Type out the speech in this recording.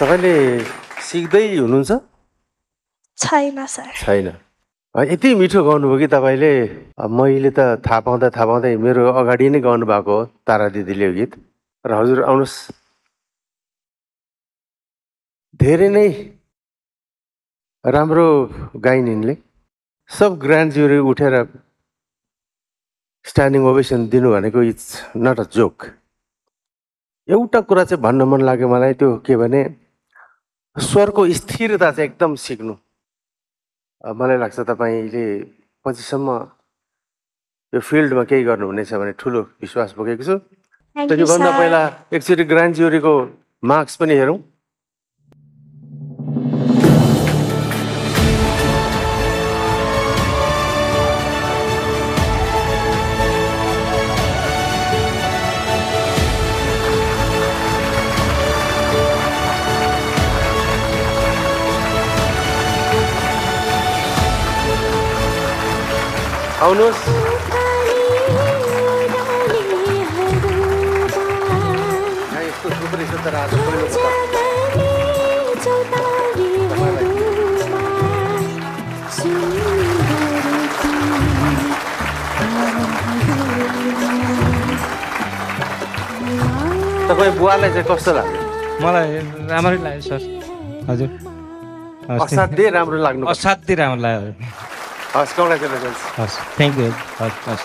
तपाईले सिक्दै हुनुहुन्छ? छैन सर। छैन। यति मिठो गाउनुभयो कि तपाईले मैले त थाहा पाउँदै मेरो अगाडि नै गाउनु भएको हो तारा दिदीले यो गीत। र हजुर आउनुहोस्। धेरै नै राम्रो गाइन् यिनले। सब ग्रान्ड ज्युरी उठेर स्ट्यान्डिङ ओभेसन दिनु भनेको इट्स नट अ जोक। एउटा कुरा चाहिँ भन्न मन लाग्यो मलाई, त्यो के भने स्वरको स्थिरता चाहिँ एकदम सिक्नु। मलाई लाग्छ तपाईँले पछिसम्म यो फिल्डमा केही गर्नुहुनेछ भने ठुलो विश्वास बोकेको छु। त्योभन्दा पहिला एकचोटि ग्रान्ड ज्युरीको मार्क्स पनि हेरौँ। आउनुहोस्। यस्तो थुप्रै छ तर आज पहिलो तपाईँ बुवालाई चाहिँ कस्तो लाग्यो? मलाई राम्रै लाग्यो सर। हजुर असाध्यै राम्रो लाग्नु। असाध्यै राम्रो लाग्यो। हस्, कङ्ग्रेचुलेसन्स। हस्, थ्याङ्क यू। हस् हस्।